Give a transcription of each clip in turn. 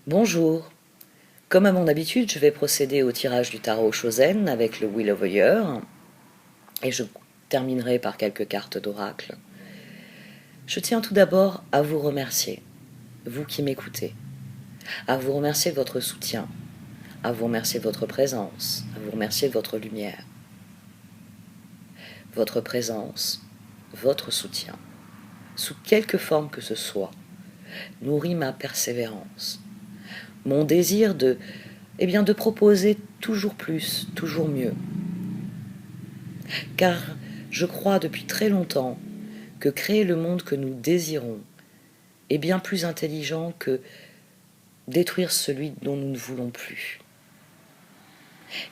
Bonjour. Comme à mon habitude, je vais procéder au tirage du tarot Chosen avec le Wheel of the Year et je terminerai par quelques cartes d'oracle. Je tiens tout d'abord à vous remercier, vous qui m'écoutez, à vous remercier de votre soutien, à vous remercier de votre présence, à vous remercier de votre lumière. Votre présence, votre soutien, sous quelque forme que ce soit, nourrit ma persévérance, mon désir de proposer toujours plus, toujours mieux. Car je crois depuis très longtemps que créer le monde que nous désirons est bien plus intelligent que détruire celui dont nous ne voulons plus.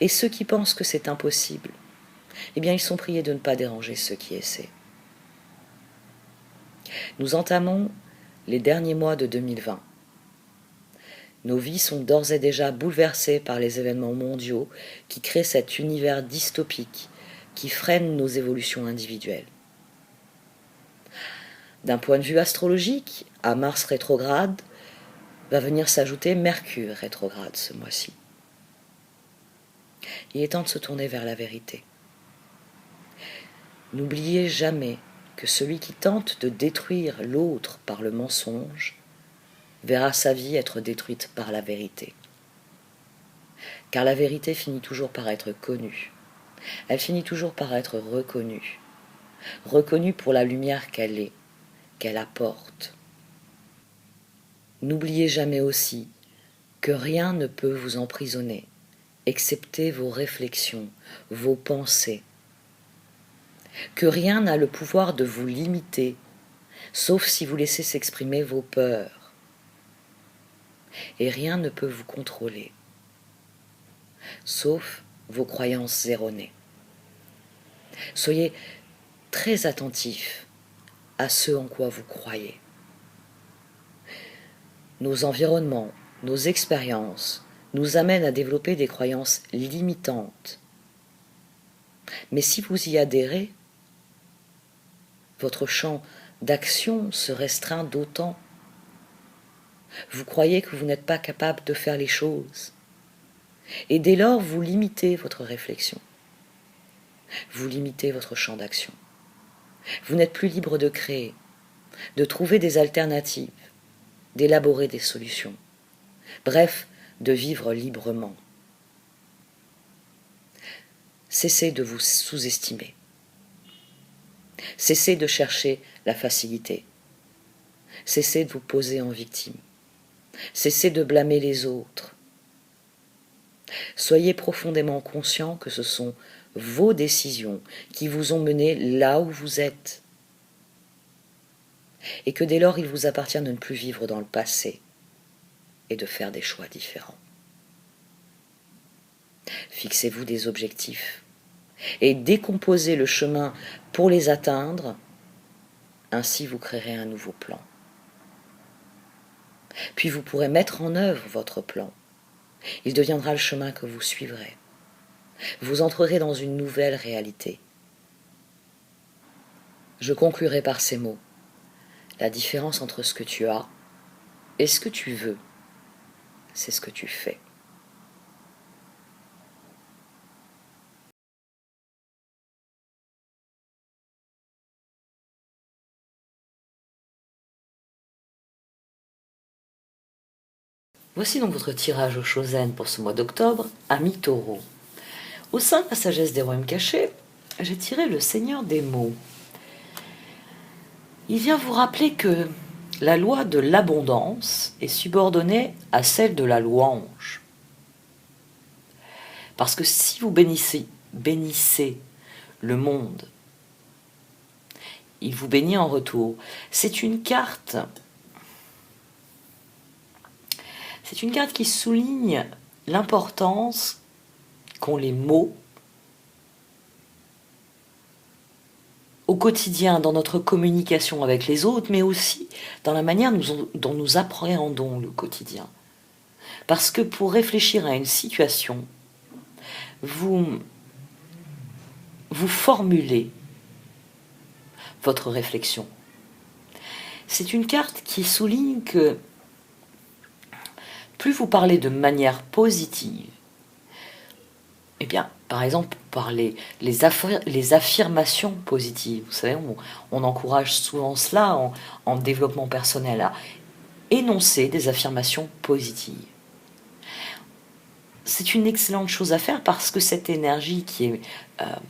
Et ceux qui pensent que c'est impossible, ils sont priés de ne pas déranger ceux qui essaient. Nous entamons les derniers mois de 2020. Nos vies sont d'ores et déjà bouleversées par les événements mondiaux qui créent cet univers dystopique qui freine nos évolutions individuelles. D'un point de vue astrologique, à Mars rétrograde va venir s'ajouter Mercure rétrograde ce mois-ci. Il est temps de se tourner vers la vérité. N'oubliez jamais que celui qui tente de détruire l'autre par le mensonge verra sa vie être détruite par la vérité. Car la vérité finit toujours par être connue. Elle finit toujours par être reconnue. Reconnue pour la lumière qu'elle est, qu'elle apporte. N'oubliez jamais aussi que rien ne peut vous emprisonner, excepté vos réflexions, vos pensées. Que rien n'a le pouvoir de vous limiter, sauf si vous laissez s'exprimer vos peurs. Et rien ne peut vous contrôler, sauf vos croyances erronées. Soyez très attentifs à ce en quoi vous croyez. Nos environnements, nos expériences nous amènent à développer des croyances limitantes. Mais si vous y adhérez, votre champ d'action se restreint d'autant. Vous croyez que vous n'êtes pas capable de faire les choses. Et dès lors, vous limitez votre réflexion. Vous limitez votre champ d'action. Vous n'êtes plus libre de créer, de trouver des alternatives, d'élaborer des solutions. Bref, de vivre librement. Cessez de vous sous-estimer. Cessez de chercher la facilité. Cessez de vous poser en victime. Cessez de blâmer les autres. Soyez profondément conscient que ce sont vos décisions qui vous ont mené là où vous êtes. Et que dès lors, il vous appartient de ne plus vivre dans le passé et de faire des choix différents. Fixez-vous des objectifs et décomposez le chemin pour les atteindre. Ainsi, vous créerez un nouveau plan. Puis vous pourrez mettre en œuvre votre plan. Il deviendra le chemin que vous suivrez. Vous entrerez dans une nouvelle réalité. Je conclurai par ces mots. La différence entre ce que tu as et ce que tu veux, c'est ce que tu fais. Voici donc votre tirage au Chosen pour ce mois d'octobre, ami Taureau. Au sein de la sagesse des royaumes cachés, j'ai tiré le Seigneur des mots. Il vient vous rappeler que la loi de l'abondance est subordonnée à celle de la louange. Parce que si vous bénissez le monde, il vous bénit en retour. C'est une carte qui souligne l'importance qu'ont les mots au quotidien, dans notre communication avec les autres, mais aussi dans la manière dont nous appréhendons le quotidien. Parce que pour réfléchir à une situation, vous formulez votre réflexion. C'est une carte qui souligne que plus vous parlez de manière positive, eh bien, par exemple, par les affirmations positives. Vous savez, on encourage souvent cela en développement personnel, à énoncer des affirmations positives. C'est une excellente chose à faire parce que cette énergie qui est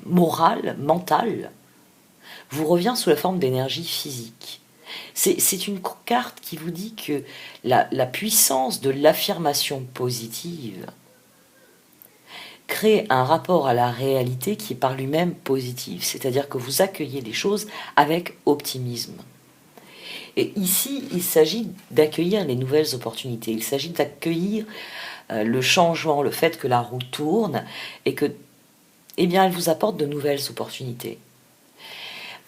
morale, mentale, vous revient sous la forme d'énergie physique. C'est une carte qui vous dit que la puissance de l'affirmation positive crée un rapport à la réalité qui est par lui-même positif, c'est-à-dire que vous accueillez les choses avec optimisme. Et ici, il s'agit d'accueillir les nouvelles opportunités, il s'agit d'accueillir le changement, le fait que la roue tourne et que, eh bien, elle vous apporte de nouvelles opportunités.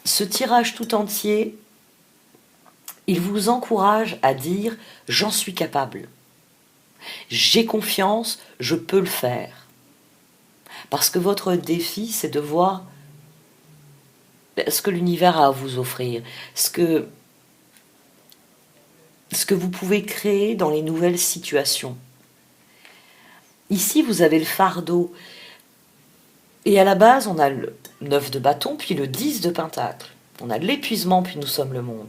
Ce tirage tout entier, il vous encourage à dire « j'en suis capable ». J'ai confiance, je peux le faire. Parce que votre défi, c'est de voir ce que l'univers a à vous offrir, ce que vous pouvez créer dans les nouvelles situations. Ici, vous avez le fardeau. Et à la base, on a le 9 de bâton, puis le 10 de pentacle. On a l'épuisement, puis nous sommes le monde.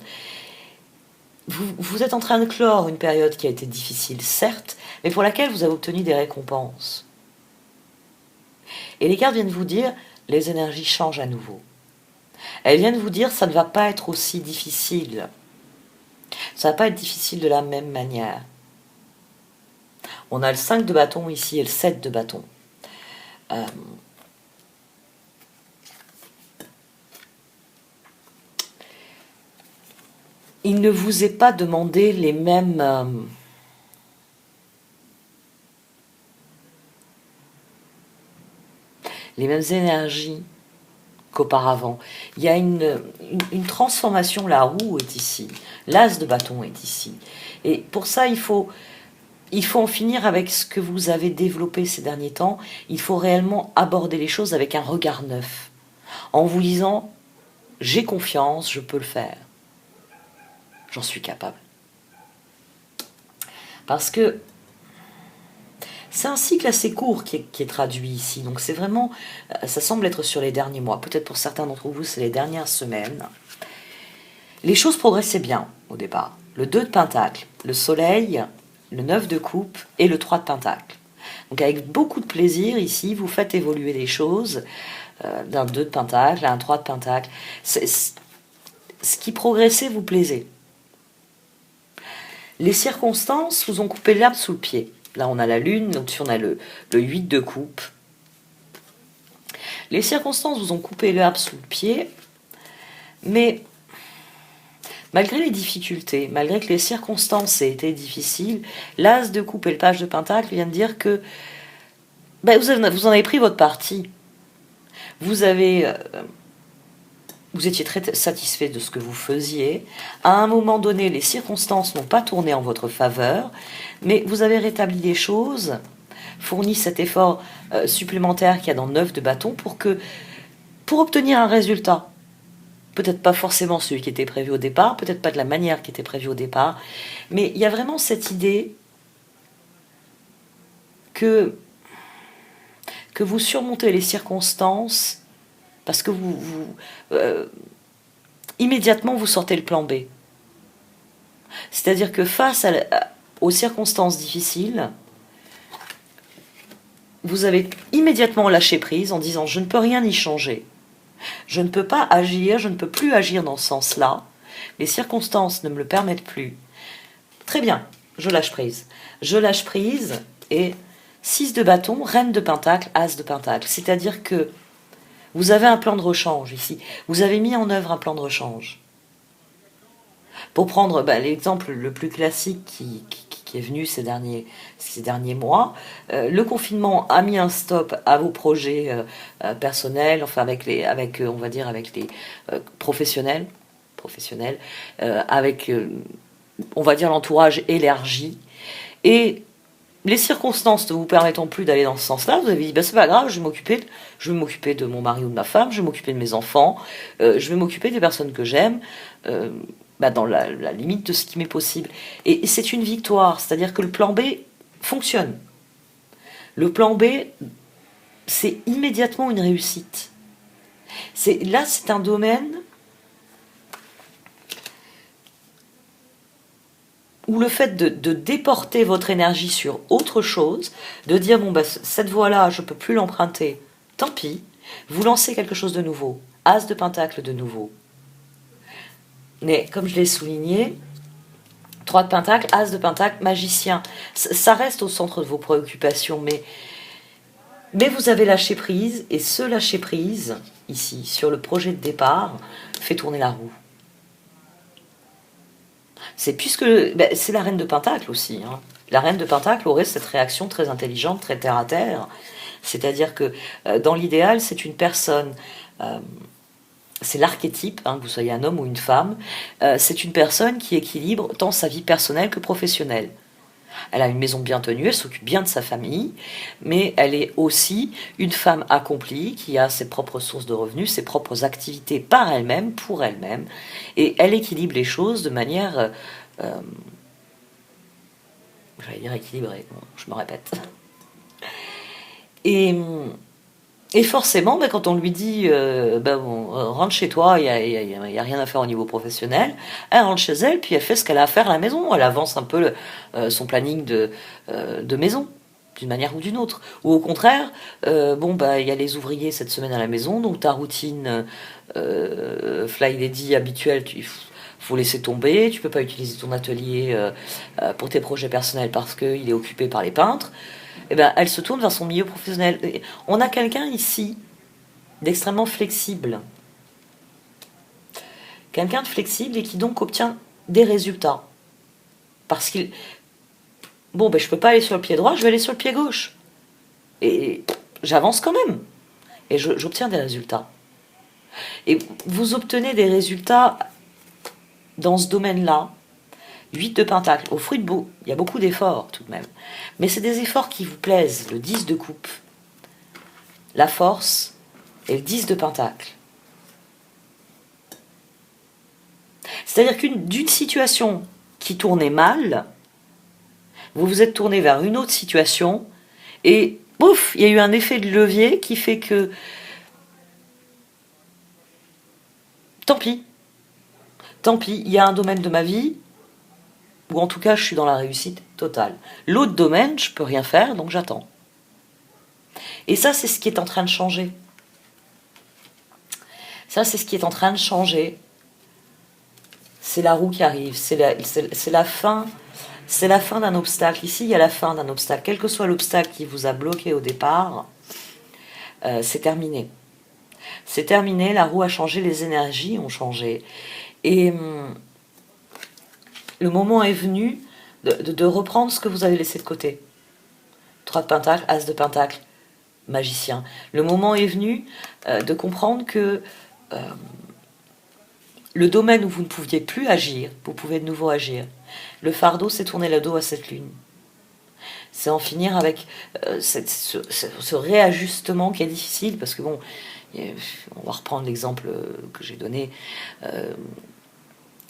Vous êtes en train de clore une période qui a été difficile, certes, mais pour laquelle vous avez obtenu des récompenses. Et les cartes viennent vous dire, les énergies changent à nouveau. Elles viennent vous dire, ça ne va pas être aussi difficile. Ça ne va pas être difficile de la même manière. On a le 5 de bâton ici et le 7 de bâton. Il ne vous est pas demandé les mêmes énergies qu'auparavant. Il y a une transformation, la roue est ici, l'as de bâton est ici. Et pour ça, il faut en finir avec ce que vous avez développé ces derniers temps. Il faut réellement aborder les choses avec un regard neuf, en vous disant « j'ai confiance, je peux le faire ». J'en suis capable. Parce que c'est un cycle assez court qui est traduit ici. Donc c'est vraiment, ça semble être sur les derniers mois. Peut-être pour certains d'entre vous, c'est les dernières semaines. Les choses progressaient bien au départ. Le 2 de pentacle, le soleil, le 9 de coupe et le 3 de pentacle. Donc avec beaucoup de plaisir ici, vous faites évoluer les choses d'un 2 de pentacle à un 3 de pentacle. Ce qui progressait vous plaisait. Les circonstances vous ont coupé l'herbe sous le pied. Là, on a la lune, donc on a le 8 de coupe. Les circonstances vous ont coupé l'herbe sous le pied, mais malgré les difficultés, malgré que les circonstances aient été difficiles, l'as de coupe et le page de pentacle viennent dire que vous en avez pris votre parti. Vous étiez très satisfait de ce que vous faisiez. À un moment donné, les circonstances n'ont pas tourné en votre faveur, mais vous avez rétabli les choses, fourni cet effort supplémentaire qu'il y a dans le 9 de bâton pour obtenir un résultat. Peut-être pas forcément celui qui était prévu au départ, peut-être pas de la manière qui était prévue au départ, mais il y a vraiment cette idée que vous surmontez les circonstances parce que immédiatement vous sortez le plan B. C'est-à-dire que face aux circonstances difficiles, vous avez immédiatement lâché prise en disant « je ne peux rien y changer ». Je ne peux pas agir, je ne peux plus agir dans ce sens-là. Les circonstances ne me le permettent plus. Très bien, je lâche prise. Je lâche prise et 6 de bâton, reine de pentacle, as de pentacle. C'est-à-dire que vous avez un plan de rechange ici. Vous avez mis en œuvre un plan de rechange. Pour prendre l'exemple le plus classique qui est venu ces derniers mois, le confinement a mis un stop à vos projets personnels, enfin avec les professionnels, avec on va dire l'entourage élargi, et les circonstances ne vous permettant plus d'aller dans ce sens-là, vous avez dit c'est pas grave, je vais m'occuper de mon mari ou de ma femme, je vais m'occuper de mes enfants, je vais m'occuper des personnes que j'aime, dans la limite de ce qui m'est possible. Et c'est une victoire, c'est-à-dire que le plan B fonctionne. Le plan B, c'est immédiatement une réussite. Là, c'est un domaine où le fait de déporter votre énergie sur autre chose, de dire, bon, bah, cette voie-là, je ne peux plus l'emprunter, tant pis, vous lancez quelque chose de nouveau. As de pentacle de nouveau. Mais comme je l'ai souligné, 3 de pentacle, as de pentacle, magicien. Ça reste au centre de vos préoccupations, mais vous avez lâché prise, et ce lâcher prise, ici, sur le projet de départ, fait tourner la roue. C'est c'est la reine de pentacle aussi. Hein. La reine de pentacle aurait cette réaction très intelligente, très terre à terre. C'est-à-dire que dans l'idéal, c'est une personne, c'est l'archétype, hein, que vous soyez un homme ou une femme, c'est une personne qui équilibre tant sa vie personnelle que professionnelle. Elle a une maison bien tenue, elle s'occupe bien de sa famille, mais elle est aussi une femme accomplie qui a ses propres sources de revenus, ses propres activités par elle-même, pour elle-même, et elle équilibre les choses de manière, j'allais dire équilibrée, bon, je me répète. Et forcément, ben, quand on lui dit rentre chez toi, il y a rien à faire au niveau professionnel, elle rentre chez elle, puis elle fait ce qu'elle a à faire à la maison. Elle avance un peu son planning de maison, d'une manière ou d'une autre. Ou au contraire, il y a les ouvriers cette semaine à la maison, donc ta routine Fly Lady habituelle, faut laisser tomber, tu peux pas utiliser ton atelier pour tes projets personnels parce qu'il est occupé par les peintres. Eh ben, elle se tourne vers son milieu professionnel. On a quelqu'un ici d'extrêmement flexible. Quelqu'un de flexible et qui donc obtient des résultats. Parce qu'il... Bon, je peux pas aller sur le pied droit, je vais aller sur le pied gauche. Et j'avance quand même. Et j'obtiens des résultats. Et vous obtenez des résultats dans ce domaine-là. 8 de pentacle, au fruit de beau, il y a beaucoup d'efforts tout de même. Mais c'est des efforts qui vous plaisent, le 10 de coupe, la force et le 10 de pentacle. C'est-à-dire d'une situation qui tournait mal, vous vous êtes tourné vers une autre situation et pouf, il y a eu un effet de levier qui fait que tant pis, il y a un domaine de ma vie ou en tout cas je suis dans la réussite totale. L'autre domaine, je peux rien faire, donc j'attends. Et ça, c'est ce qui est en train de changer. Ça, c'est ce qui est en train de changer. C'est la roue qui arrive, c'est la fin. C'est la fin d'un obstacle. Ici, il y a la fin d'un obstacle. Quel que soit l'obstacle qui vous a bloqué au départ, c'est terminé. C'est terminé, la roue a changé, les énergies ont changé. Et le moment est venu de reprendre ce que vous avez laissé de côté. 3 de pentacle, as de pentacle, magicien. Le moment est venu de comprendre que le domaine où vous ne pouviez plus agir, vous pouvez de nouveau agir. Le fardeau, c'est tourner le dos à cette lune. C'est en finir avec ce réajustement qui est difficile, parce que bon, on va reprendre l'exemple que j'ai donné.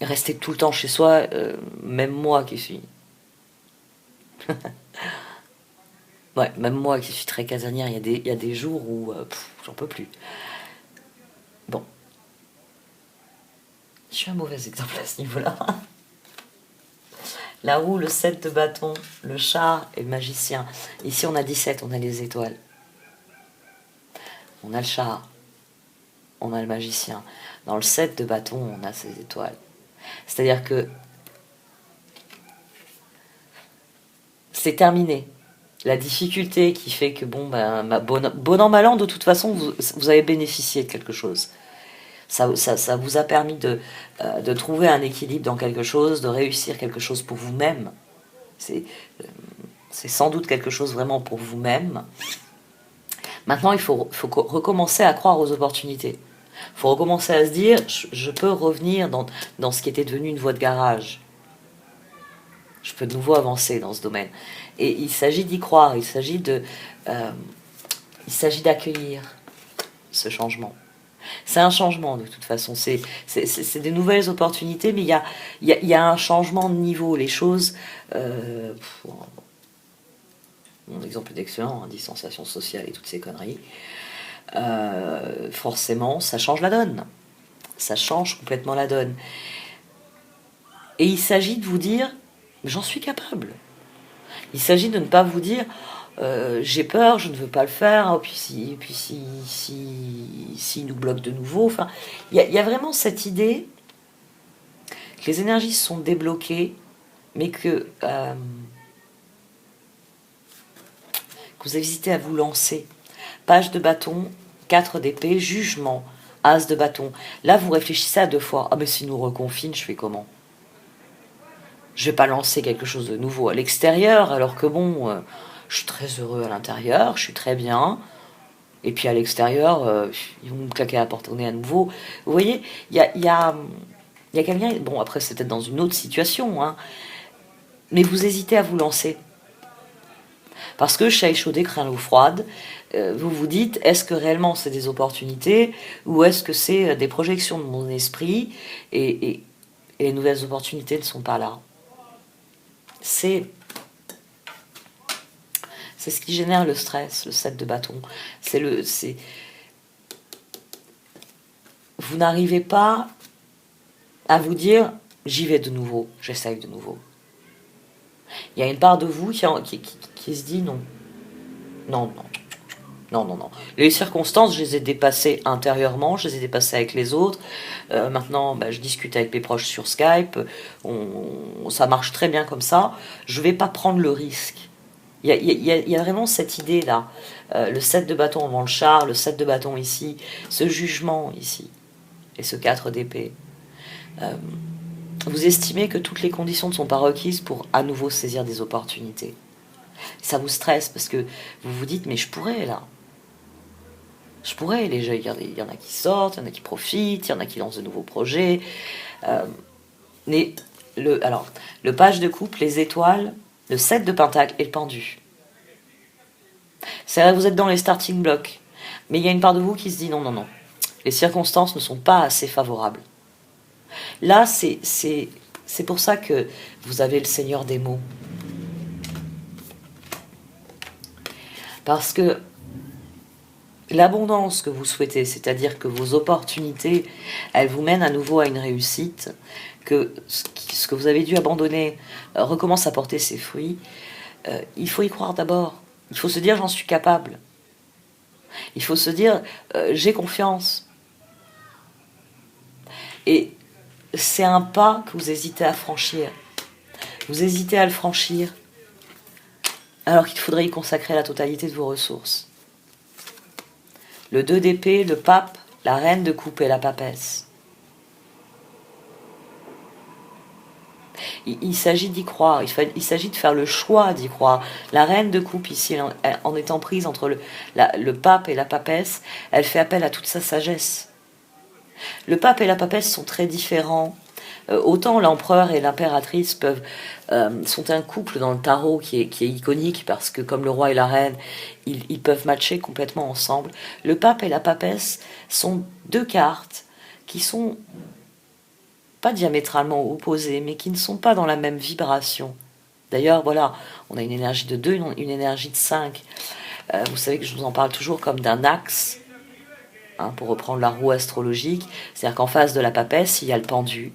Rester tout le temps chez soi, même moi qui suis... ouais, même moi qui suis très casanière, il y a des jours où j'en peux plus. Bon. Je suis un mauvais exemple à ce niveau-là. La roue, le 7 de bâton, le chat et le magicien. Ici, on a 17, on a les étoiles. On a le chat, on a le magicien. Dans le 7 de bâton, on a ces étoiles. C'est-à-dire que c'est terminé. La difficulté qui fait que, bon an, mal an, de toute façon, vous avez bénéficié de quelque chose. Ça vous a permis de trouver un équilibre dans quelque chose, de réussir quelque chose pour vous-même. C'est sans doute quelque chose vraiment pour vous-même. Maintenant, il faut recommencer à croire aux opportunités. Il faut recommencer à se dire, je peux revenir dans ce qui était devenu une voie de garage. Je peux de nouveau avancer dans ce domaine. Et il s'agit d'y croire, il s'agit d'accueillir ce changement. C'est un changement de toute façon, c'est des nouvelles opportunités, mais il y a un changement de niveau. Les choses mon exemple d'excellent, hein, distanciation sociale et toutes ces conneries, forcément, ça change la donne. Ça change complètement la donne. Et il s'agit de vous dire, j'en suis capable. Il s'agit de ne pas vous dire, j'ai peur, je ne veux pas le faire, si nous bloque de nouveau. Enfin, il y a vraiment cette idée que les énergies se sont débloquées, mais que vous hésitez à vous lancer. Page de bâton, 4 d'épée, jugement, as de bâton. Là, vous réfléchissez à 2 fois. Ah, mais si nous reconfine, je fais comment? Je vais pas lancer quelque chose de nouveau à l'extérieur, alors que bon, je suis très heureux à l'intérieur, je suis très bien. Et puis à l'extérieur, ils vont me claquer la porte au nez à nouveau. Vous voyez, il y a quelqu'un, bon après c'est peut-être dans une autre situation, hein, mais vous hésitez à vous lancer. Parce que chat échaudé craint l'eau froide, vous vous dites, est-ce que réellement c'est des opportunités ou est-ce que c'est des projections de mon esprit et les nouvelles opportunités ne sont pas là. C'est ce qui génère le stress, le 7 de bâton. Vous n'arrivez pas à vous dire, j'y vais de nouveau, j'essaye de nouveau. Il y a une part de vous qui se dit non. Non, non. Non, non, non. Les circonstances, je les ai dépassées intérieurement, je les ai dépassées avec les autres. Maintenant, je discute avec mes proches sur Skype. Ça marche très bien comme ça. Je ne vais pas prendre le risque. Il y a vraiment cette idée-là. Le 7 de bâton avant le char, le 7 de bâton ici, ce jugement ici, et ce 4 d'épée. Vous estimez que toutes les conditions ne sont pas requises pour à nouveau saisir des opportunités. Ça vous stresse parce que vous vous dites, mais je pourrais là. Je pourrais, il y en a qui sortent, il y en a qui profitent, il y en a qui lancent de nouveaux projets. Le page de coupe, les étoiles, le 7 de pentacle et le pendu. C'est vrai, vous êtes dans les starting blocks, mais il y a une part de vous qui se dit non, non, non. Les circonstances ne sont pas assez favorables. Là, c'est pour ça que vous avez le Seigneur des mots. Parce que l'abondance que vous souhaitez, c'est-à-dire que vos opportunités, elles vous mènent à nouveau à une réussite, que ce que vous avez dû abandonner recommence à porter ses fruits, il faut y croire d'abord. Il faut se dire j'en suis capable. Il faut se dire j'ai confiance. Et c'est un pas que vous hésitez à franchir. Vous hésitez à le franchir alors qu'il faudrait y consacrer la totalité de vos ressources. Le 2 d'épée, le pape, la reine de coupe et la papesse. Il s'agit d'y croire, il s'agit de faire le choix d'y croire. La reine de coupe ici, en étant prise entre le pape et la papesse, elle fait appel à toute sa sagesse. Le pape et la papesse sont très différents. Autant l'empereur et l'impératrice sont un couple dans le tarot qui est iconique parce que comme le roi et la reine, ils peuvent matcher complètement ensemble. Le pape et la papesse sont 2 cartes qui sont pas diamétralement opposées, mais qui ne sont pas dans la même vibration. D'ailleurs, voilà, on a une énergie de 2, une énergie de 5. Vous savez que je vous en parle toujours comme d'un axe, hein, pour reprendre la roue astrologique. C'est-à-dire qu'en face de la papesse, il y a le pendu.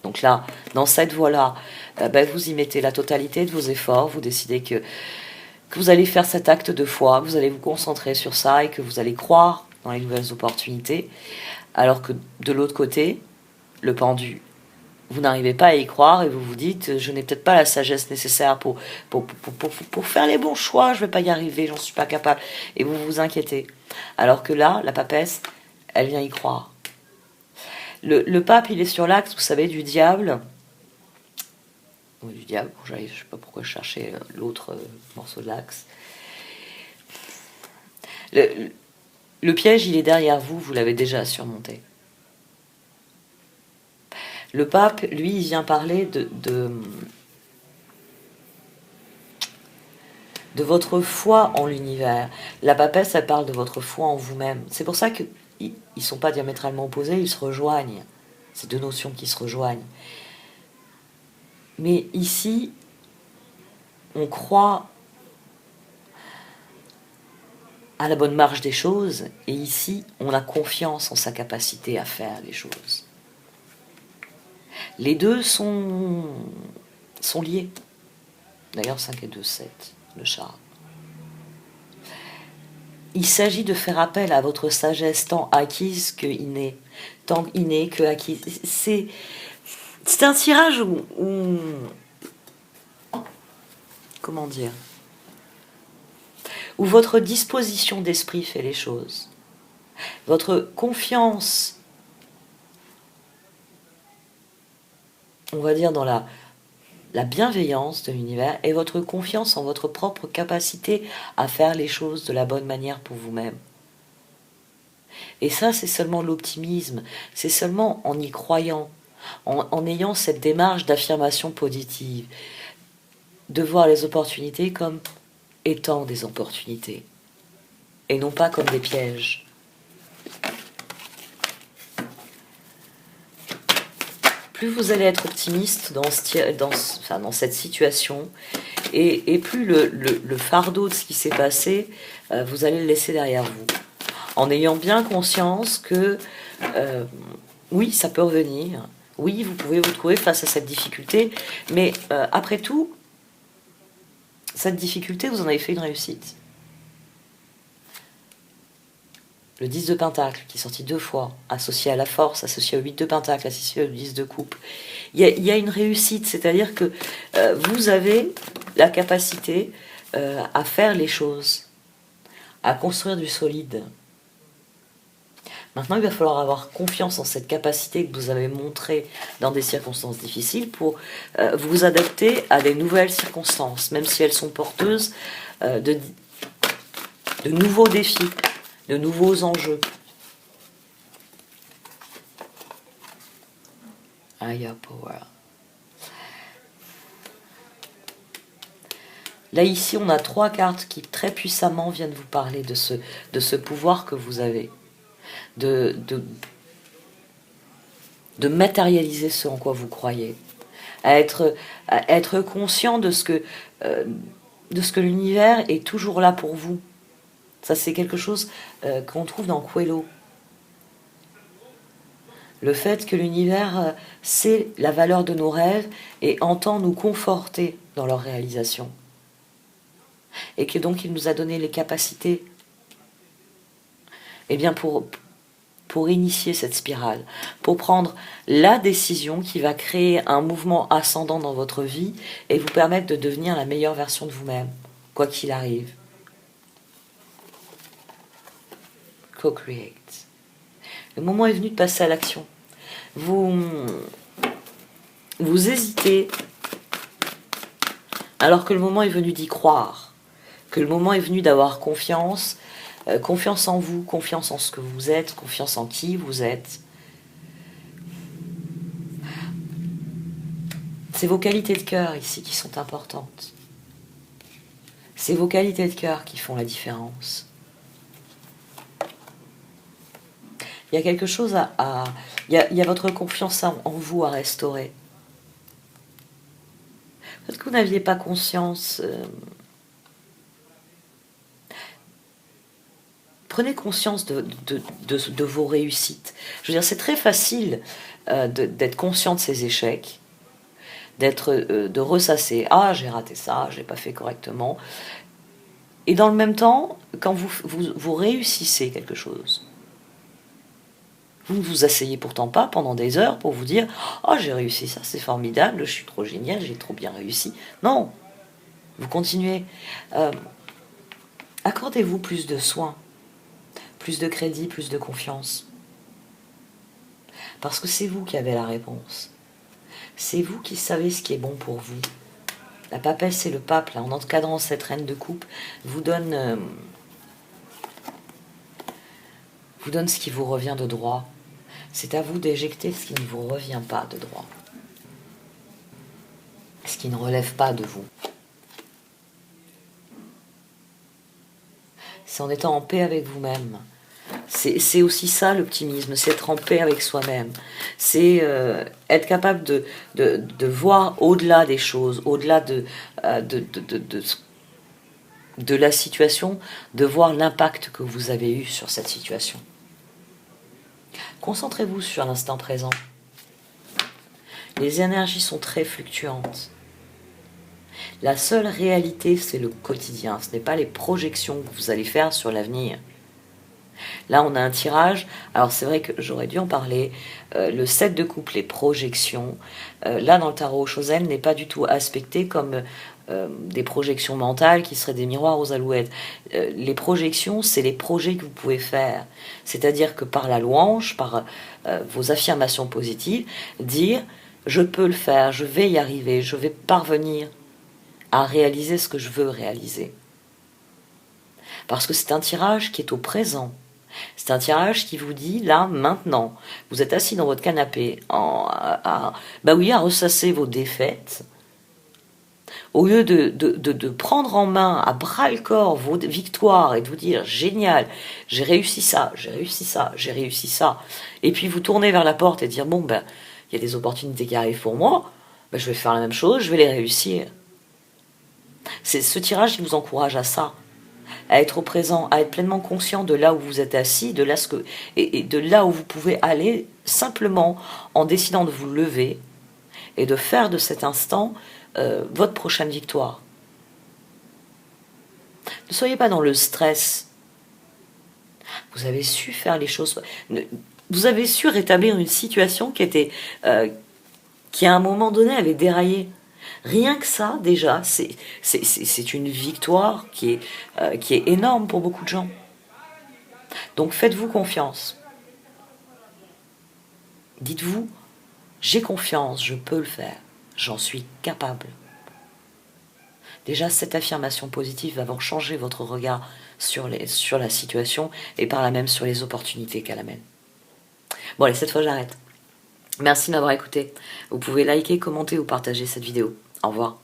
Donc là, dans cette voie-là, vous y mettez la totalité de vos efforts, vous décidez que vous allez faire cet acte de foi, que vous allez vous concentrer sur ça et que vous allez croire dans les nouvelles opportunités, alors que de l'autre côté, le pendu, vous n'arrivez pas à y croire et vous vous dites je n'ai peut-être pas la sagesse nécessaire pour faire les bons choix, je ne vais pas y arriver, j'en suis pas capable, et vous vous inquiétez. Alors que là, la papesse, elle vient y croire. Le pape, il est sur l'axe, vous savez, du diable. Oui, du diable, je ne sais pas pourquoi je cherchais l'autre morceau de l'axe. Le piège, il est derrière vous, vous l'avez déjà surmonté. Le pape, lui, il vient parler de votre foi en l'univers. La papesse, elle parle de votre foi en vous-même. C'est pour ça qu'ils ne sont pas diamétralement opposés, ils se rejoignent. C'est 2 notions qui se rejoignent. Mais ici, on croit à la bonne marche des choses, et ici, on a confiance en sa capacité à faire les choses. Les deux sont liés. D'ailleurs, 5 et 2, 7, le char. Il s'agit de faire appel à votre sagesse tant acquise que innée. Tant innée que acquise. C'est un tirage où... Comment dire, où votre disposition d'esprit fait les choses. Votre confiance, on va dire dans la bienveillance de l'univers, et votre confiance en votre propre capacité à faire les choses de la bonne manière pour vous-même. Et ça, c'est seulement l'optimisme, c'est seulement en y croyant, en ayant cette démarche d'affirmation positive, de voir les opportunités comme étant des opportunités, et non pas comme des pièges. Plus vous allez être optimiste dans cette situation, et plus le fardeau de ce qui s'est passé, vous allez le laisser derrière vous. En ayant bien conscience que, oui, ça peut revenir, oui, vous pouvez vous trouver face à cette difficulté, mais après tout, cette difficulté, vous en avez fait une réussite. Le 10 de Pentacle, qui est sorti 2 fois, associé à la force, associé au 8 de Pentacle, associé au 10 de Coupe. Il y a une réussite, c'est-à-dire que vous avez la capacité à faire les choses, à construire du solide. Maintenant, il va falloir avoir confiance en cette capacité que vous avez montrée dans des circonstances difficiles pour vous adapter à des nouvelles circonstances, même si elles sont porteuses de nouveaux défis, de nouveaux enjeux. Higher power. Là, ici, on a 3 cartes qui très puissamment viennent vous parler de ce pouvoir que vous avez. De matérialiser ce en quoi vous croyez. À être conscient de ce que l'univers est toujours là pour vous. Ça, c'est quelque chose qu'on trouve dans Quello. Le fait que l'univers sait la valeur de nos rêves et entend nous conforter dans leur réalisation. Et que donc il nous a donné les capacités pour initier cette spirale, pour prendre la décision qui va créer un mouvement ascendant dans votre vie et vous permettre de devenir la meilleure version de vous-même, quoi qu'il arrive. Co-create. Le moment est venu de passer à l'action. Vous hésitez, alors que le moment est venu d'y croire, que le moment est venu d'avoir confiance, confiance en vous, confiance en ce que vous êtes, confiance en qui vous êtes. C'est vos qualités de cœur ici qui sont importantes. C'est vos qualités de cœur qui font la différence. Il y a quelque chose il y a votre confiance en vous à restaurer. Peut-être que vous n'aviez pas conscience. Prenez conscience de vos réussites. Je veux dire, c'est très facile d'être conscient de ses échecs, de ressasser. Ah, j'ai raté ça, j'ai pas fait correctement. Et dans le même temps, quand vous réussissez quelque chose, vous ne vous asseyez pourtant pas pendant des heures pour vous dire « Oh, j'ai réussi ça, c'est formidable, je suis trop génial, j'ai trop bien réussi. » Non, vous continuez. Accordez-vous plus de soins, plus de crédit, plus de confiance. Parce que c'est vous qui avez la réponse. C'est vous qui savez ce qui est bon pour vous. La papesse et le pape, là, en encadrant cette reine de coupe, vous donne ce qui vous revient de droit. C'est à vous d'éjecter ce qui ne vous revient pas de droit. Ce qui ne relève pas de vous. C'est en étant en paix avec vous-même. C'est aussi ça l'optimisme, c'est être en paix avec soi-même. C'est être capable de voir au-delà des choses, au-delà de de la situation, de voir l'impact que vous avez eu sur cette situation. Concentrez-vous sur l'instant présent. Les énergies sont très fluctuantes. La seule réalité, c'est le quotidien. Ce n'est pas les projections que vous allez faire sur l'avenir. Là, on a un tirage. Alors, c'est vrai que j'aurais dû en parler. Le 7 de coupe, les projections. Là, dans le tarot Chosen, n'est pas du tout aspecté comme des projections mentales qui seraient des miroirs aux alouettes. Les projections, c'est les projets que vous pouvez faire. C'est-à-dire que par la louange, par vos affirmations positives, dire « je peux le faire, je vais y arriver, je vais parvenir à réaliser ce que je veux réaliser ». Parce que c'est un tirage qui est au présent. C'est un tirage qui vous dit, là, maintenant, vous êtes assis dans votre canapé à ressasser vos défaites. Au lieu de prendre en main, à bras-le-corps, vos victoires et de vous dire, génial, j'ai réussi ça, j'ai réussi ça, j'ai réussi ça. Et puis vous tournez vers la porte et dire, bon, ben, il y a des opportunités qui arrivent pour moi, ben, je vais faire la même chose, je vais les réussir. C'est ce tirage qui vous encourage à ça. À être au présent, à être pleinement conscient de là où vous êtes assis, et de là où vous pouvez aller, simplement en décidant de vous lever et de faire de cet instant votre prochaine victoire. Ne soyez pas dans le stress. Vous avez su faire les choses. Vous avez su rétablir une situation qui à un moment donné avait déraillé. Rien que ça, déjà, c'est une victoire qui est énorme pour beaucoup de gens. Donc faites-vous confiance. Dites-vous, j'ai confiance, je peux le faire, j'en suis capable. Déjà, cette affirmation positive va vous changer votre regard sur la situation et par là même sur les opportunités qu'elle amène. Bon, allez, cette fois j'arrête. Merci de m'avoir écouté. Vous pouvez liker, commenter ou partager cette vidéo. Au revoir.